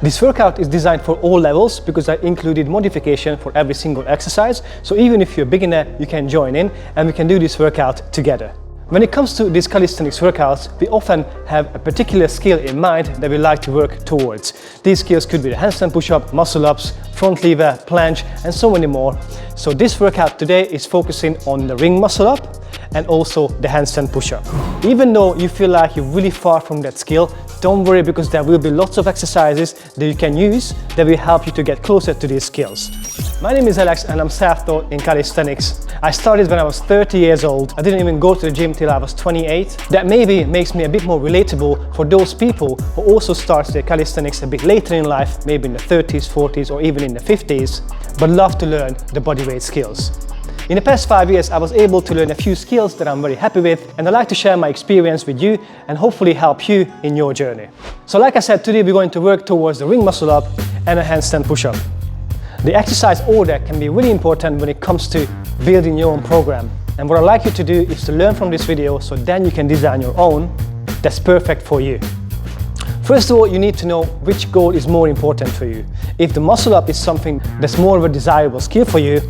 This workout is designed for all levels because I included modification for every single exercise. So even if you're a beginner, you can join in and we can do this workout together. When it comes to these calisthenics workouts, we often have a particular skill in mind that we like to work towards. These skills could be the handstand push-up, muscle-ups, front lever, planche, and so many more. So this workout today is focusing on the ring muscle-up and also the handstand push-up. Even though you feel like you're really far from that skill, don't worry, because there will be lots of exercises that you can use that will help you to get closer to these skills. My name is Alex and I'm self-taught in calisthenics. I started when I was 30 years old. I didn't even go to the gym till I was 28. That maybe makes me a bit more relatable for those people who also start their calisthenics a bit later in life, maybe in the 30s, 40s or even in the 50s, but love to learn the bodyweight skills. In the past 5 years, I was able to learn a few skills that I'm very happy with, and I'd like to share my experience with you and hopefully help you in your journey. So like I said, today we're going to work towards the ring muscle up and a handstand push-up. The exercise order can be really important when it comes to building your own program. And what I'd like you to do is to learn from this video so then you can design your own that's perfect for you. First of all, you need to know which goal is more important for you. If the muscle up is something that's more of a desirable skill for you,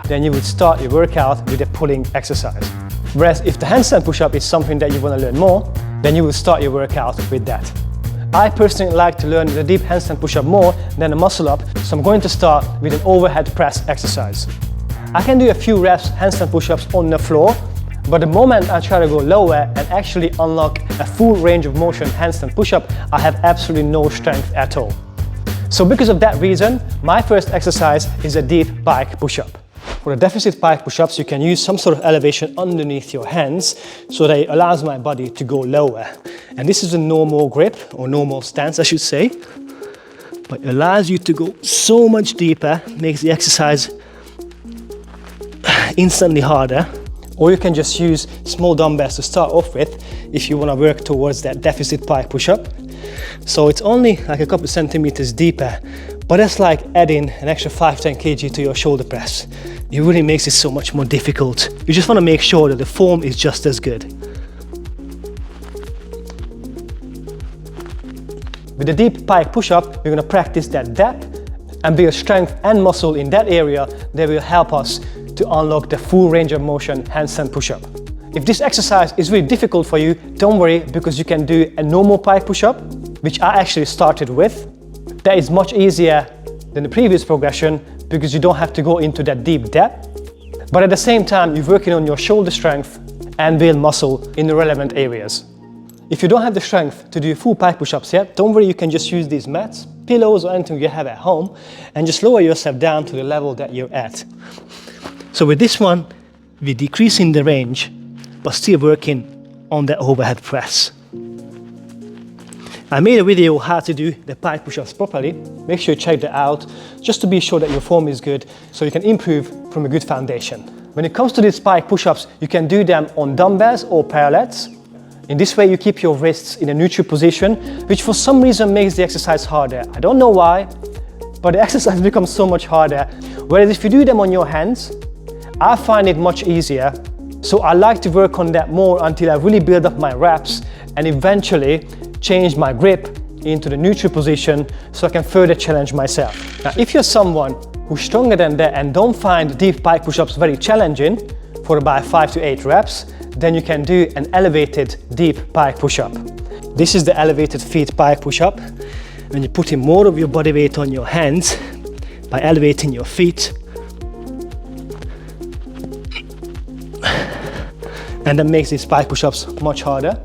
then you would start your workout with a pulling exercise. Whereas if the handstand push-up is something that you want to learn more, then you will start your workout with that. I personally like to learn the deep handstand push-up more than the muscle up, so I'm going to start with an overhead press exercise. I can do a few reps handstand push-ups on the floor, but the moment I try to go lower and actually unlock a full range of motion handstand push-up, I have absolutely no strength at all. So because of that reason, my first exercise is a deep pike push-up. For the deficit pike push-ups, you can use some sort of elevation underneath your hands so that it allows my body to go lower. And this is a normal grip, or normal stance I should say, but it allows you to go so much deeper, makes the exercise instantly harder. Or you can just use small dumbbells to start off with if you want to work towards that deficit pike push-up. So it's only like a couple of centimeters deeper, but that's like adding an extra 5-10 kg to your shoulder press. It really makes it so much more difficult. You just want to make sure that the form is just as good. With the deep pike push-up, we're going to practice that depth and build strength and muscle in that area that will help us to unlock the full range of motion handstand push-up. If this exercise is really difficult for you, don't worry, because you can do a normal pike push-up, which I actually started with. That is much easier than the previous progression because you don't have to go into that deep depth. But at the same time, you're working on your shoulder strength and build muscle in the relevant areas. If you don't have the strength to do full pike push-ups yet, don't worry, you can just use these mats, pillows or anything you have at home and just lower yourself down to the level that you're at. So with this one, we're decreasing the range, but still working on the overhead press. I made a video how to do the pike push-ups properly. Make sure you check that out, just to be sure that your form is good, so you can improve from a good foundation. When it comes to these pike push-ups, you can do them on dumbbells or parallettes. In this way, you keep your wrists in a neutral position, which for some reason makes the exercise harder. I don't know why, but the exercise becomes so much harder. Whereas if you do them on your hands, I find it much easier. So I like to work on that more until I really build up my reps and eventually change my grip into the neutral position so I can further challenge myself. Now, if you're someone who's stronger than that and don't find deep pike push-ups very challenging for about 5 to 8 reps, then you can do an elevated deep pike push-up. This is the elevated feet pike push-up. When you're putting more of your body weight on your hands by elevating your feet. And that makes these pike push-ups much harder.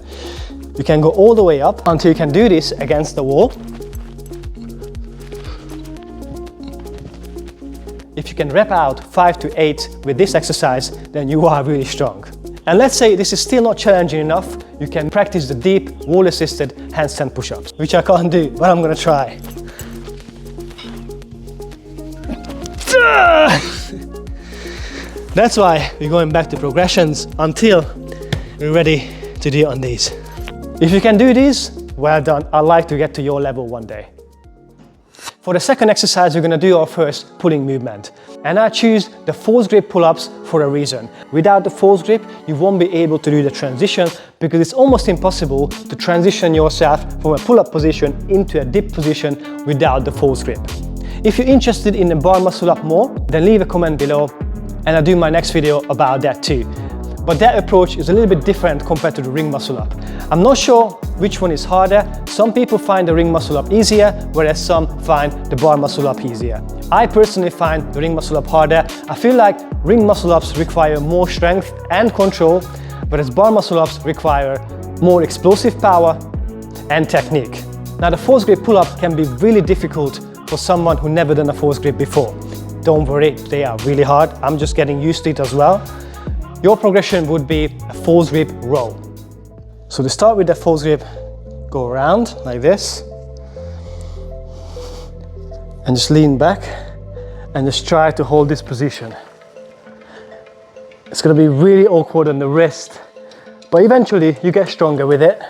You can go all the way up until you can do this against the wall. If you can rep out 5 to 8 with this exercise, then you are really strong. And let's say this is still not challenging enough, you can practice the deep wall-assisted handstand push-ups, which I can't do, but I'm gonna try. That's why we're going back to progressions until we're ready to do it on these. If you can do these, well done. I'd like to get to your level one day. For the second exercise, we're going to do our first pulling movement. And I choose the force grip pull-ups for a reason. Without the force grip, you won't be able to do the transition because it's almost impossible to transition yourself from a pull-up position into a dip position without the force grip. If you're interested in the bar muscle up more, then leave a comment below and I'll do my next video about that too. But that approach is a little bit different compared to the ring muscle up. I'm not sure which one is harder. Some people find the ring muscle up easier, whereas some find the bar muscle up easier. I personally find the ring muscle up harder. I feel like ring muscle ups require more strength and control, whereas bar muscle ups require more explosive power and technique. Now the force grip pull-up can be really difficult for someone who never done a force grip before. Don't worry, they are really hard. I'm just getting used to it as well. Your progression would be a force grip row. So to start with the force grip, go around like this and just lean back and just try to hold this position. It's going to be really awkward on the wrist, but eventually you get stronger with it,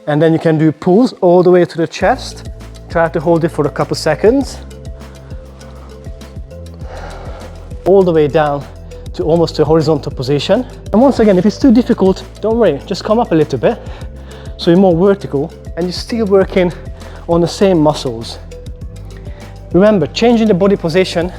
and then you can do pulls all the way to the chest. Try to hold it for a couple seconds, all the way down to almost a horizontal position. And once again, if it's too difficult, don't worry, just come up a little bit so you're more vertical and you're still working on the same muscles. Remember, changing the body position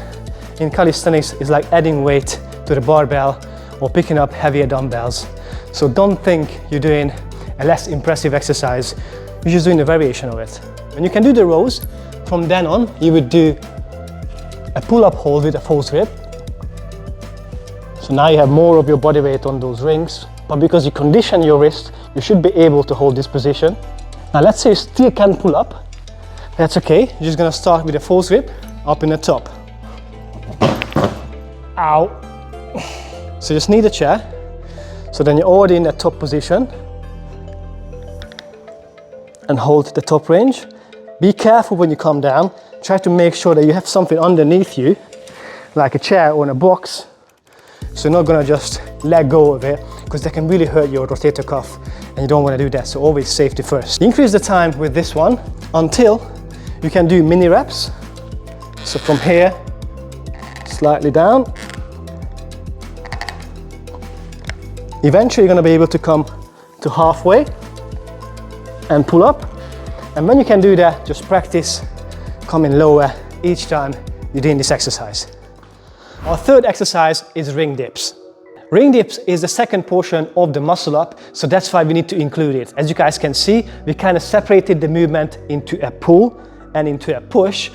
in calisthenics is like adding weight to the barbell or picking up heavier dumbbells. So don't think you're doing a less impressive exercise, you're just doing a variation of it. When you can do the rows, from then on you would do a pull-up hold with a force grip. So now you have more of your body weight on those rings, but because you condition your wrist, you should be able to hold this position. Now let's say you still can't pull up. That's okay, you're just gonna start with a force grip up in the top. Ow! So you just need a chair. So then you're already in that top position. And hold the top range. Be careful when you come down. Try to make sure that you have something underneath you, like a chair or a box. So you're not gonna just let go of it, because that can really hurt your rotator cuff and you don't wanna do that, so always safety first. Increase the time with this one until you can do mini reps. So from here, slightly down. Eventually you're gonna be able to come to halfway and pull up. And when you can do that, just practice coming lower each time you're doing this exercise. Our third exercise is ring dips. Ring dips is the second portion of the muscle up, so that's why we need to include it. As you guys can see, we kind of separated the movement into a pull and into a push.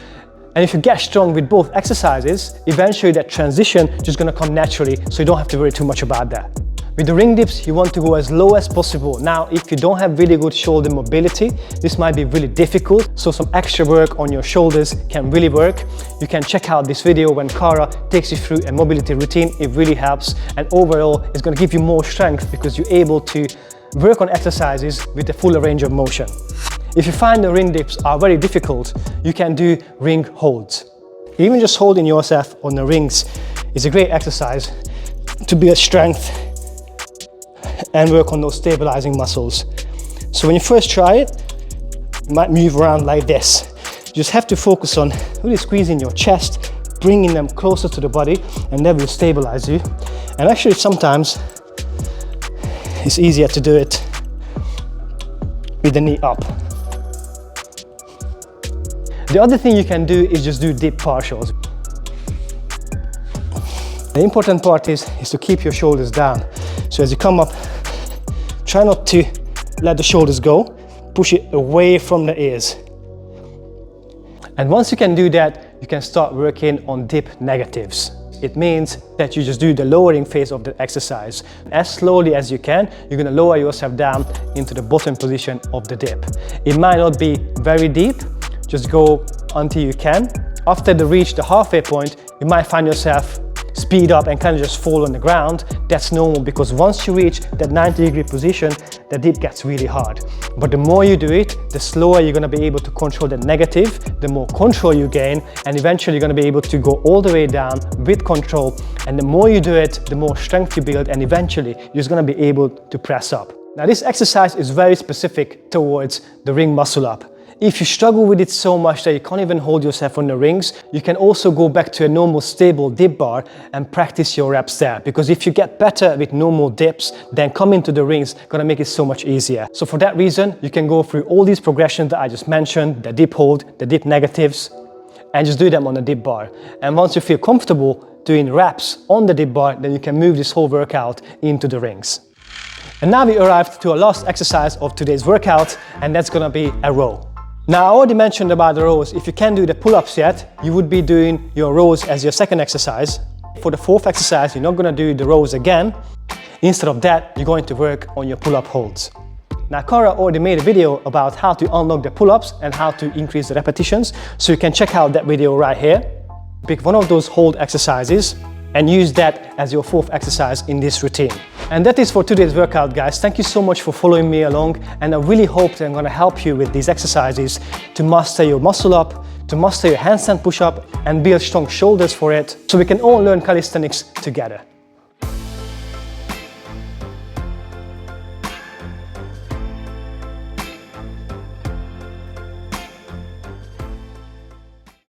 And if you get strong with both exercises, eventually that transition is just gonna come naturally, so you don't have to worry too much about that. With the ring dips, you want to go as low as possible. Now, if you don't have really good shoulder mobility, this might be really difficult, so some extra work on your shoulders can really work. You can check out this video when Cara takes you through a mobility routine. It really helps, and overall, it's going to give you more strength because you're able to work on exercises with a fuller range of motion. If you find the ring dips are very difficult, you can do ring holds. Even just holding yourself on the rings is a great exercise to build strength and work on those stabilizing muscles. So when you first try it, you might move around like this. You just have to focus on really squeezing your chest, bringing them closer to the body, and that will stabilize you. And actually sometimes it's easier to do it with the knee up. The other thing you can do is just do dip partials. The important part is to keep your shoulders down. So as you come up, try not to let the shoulders go, push it away from the ears. And once you can do that, you can start working on dip negatives. It means that you just do the lowering phase of the exercise. As slowly as you can, you're gonna lower yourself down into the bottom position of the dip. It might not be very deep, just go until you can. After you reach the halfway point, you might find yourself speed up and kind of just fall on the ground. That's normal, because once you reach that 90-degree position, the dip gets really hard. But the more you do it, the slower you're going to be able to control the negative, the more control you gain, and eventually you're going to be able to go all the way down with control. And the more you do it, the more strength you build, and eventually you're just going to be able to press up. Now this exercise is very specific towards the ring muscle up. If you struggle with it so much that you can't even hold yourself on the rings, you can also go back to a normal stable dip bar and practice your reps there. Because if you get better with normal dips, then coming to the rings gonna make it so much easier. So for that reason, you can go through all these progressions that I just mentioned, the dip hold, the dip negatives, and just do them on the dip bar. And once you feel comfortable doing reps on the dip bar, then you can move this whole workout into the rings. And now we arrived to our last exercise of today's workout, and that's gonna be a row. Now, I already mentioned about the rows. If you can't do the pull-ups yet, you would be doing your rows as your second exercise. For the fourth exercise, you're not gonna do the rows again. Instead of that, you're going to work on your pull-up holds. Now, Cara already made a video about how to unlock the pull-ups and how to increase the repetitions, so you can check out that video right here. Pick one of those hold exercises and use that as your fourth exercise in this routine. And that is for today's workout, guys. Thank you so much for following me along, and I really hope that I'm gonna help you with these exercises to master your muscle up, to master your handstand push-up and build strong shoulders for it, so we can all learn calisthenics together.